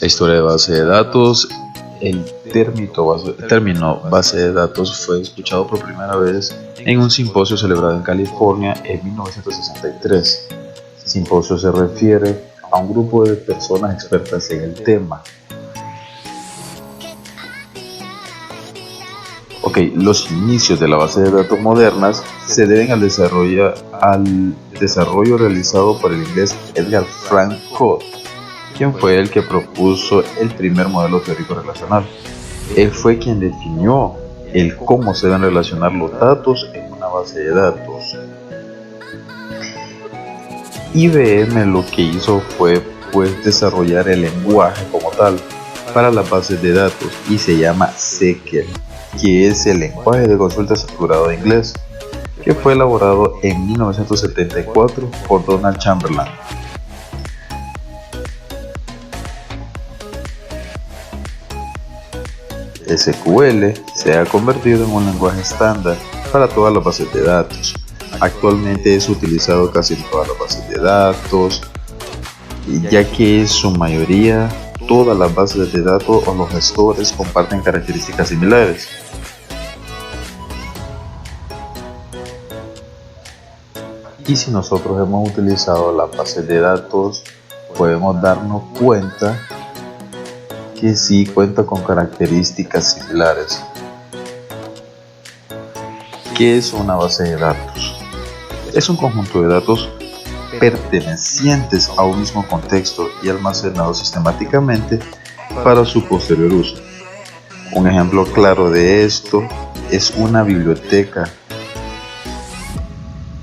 La historia de base de datos. El término base de datos fue escuchado por primera vez en un simposio celebrado en California en 1963. Simposio se refiere a un grupo de personas expertas en el tema. Los inicios de la base de datos modernas se deben al desarrollo realizado por el inglés Edgar Frank Codd, quien fue el que propuso el primer modelo teórico relacional. Él fue quien definió el cómo se deben relacionar los datos en una base de datos. IBM lo que hizo fue desarrollar el lenguaje como tal para las bases de datos y se llama SQL, que es el lenguaje de consulta estructurado de inglés, que fue elaborado en 1974 por Donald Chamberlain. SQL se ha convertido en un lenguaje estándar para todas las bases de datos. Actualmente es utilizado casi en todas las bases de datos, ya que en su mayoría todas las bases de datos o los gestores comparten características similares. Y si nosotros hemos utilizado las bases de datos, podemos darnos cuenta que sí cuenta con características similares. ¿Qué es una base de datos? Es un conjunto de datos pertenecientes a un mismo contexto y almacenados sistemáticamente para su posterior uso. Un ejemplo claro de esto es una biblioteca.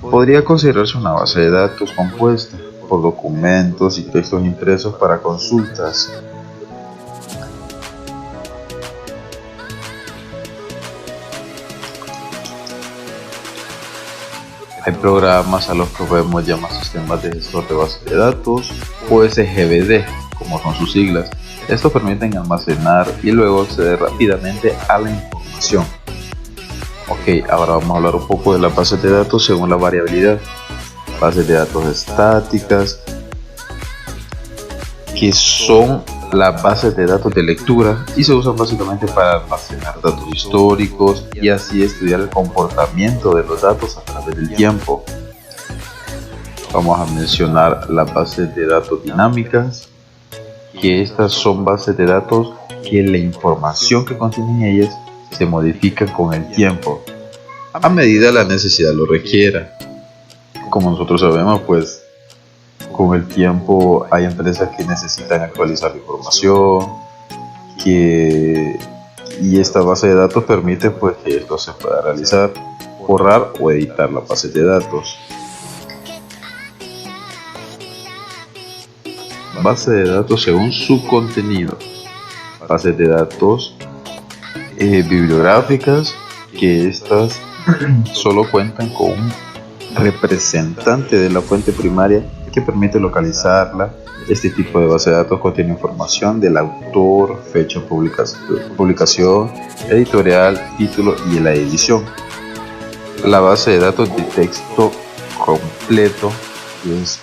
Podría considerarse una base de datos compuesta por documentos y textos impresos para consultas. Hay programas a los que podemos llamar sistemas de gestor de bases de datos o SGBD, como son sus siglas. Estos permiten almacenar y luego acceder rápidamente a la información. Ahora vamos a hablar un poco de las bases de datos según la variabilidad. Bases de datos estáticas, que son las bases de datos de lectura y se usan básicamente para almacenar datos históricos y así estudiar el comportamiento de los datos a través del tiempo. Vamos a mencionar las bases de datos dinámicas, que estas son bases de datos que la información que contienen ellas se modifica con el tiempo, a medida la necesidad lo requiera. Como nosotros sabemos, pues con el tiempo hay empresas que necesitan actualizar la información, y esta base de datos permite pues que esto se pueda realizar, borrar o editar la base de datos. Base de datos según su contenido. Bases de datos bibliográficas, que estas solo cuentan con un representante de la fuente primaria que permite localizarla. Este tipo de base de datos contiene información del autor, fecha de publicación, editorial, título y la edición. La base de datos de texto completo es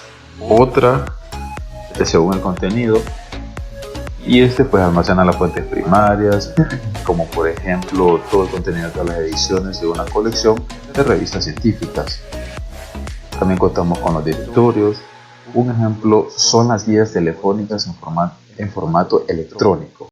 otra según el contenido, y pues almacena las fuentes primarias, como por ejemplo todo el contenido de las ediciones de una colección de revistas científicas. También contamos con los directorios. Un ejemplo son las guías telefónicas en formato electrónico.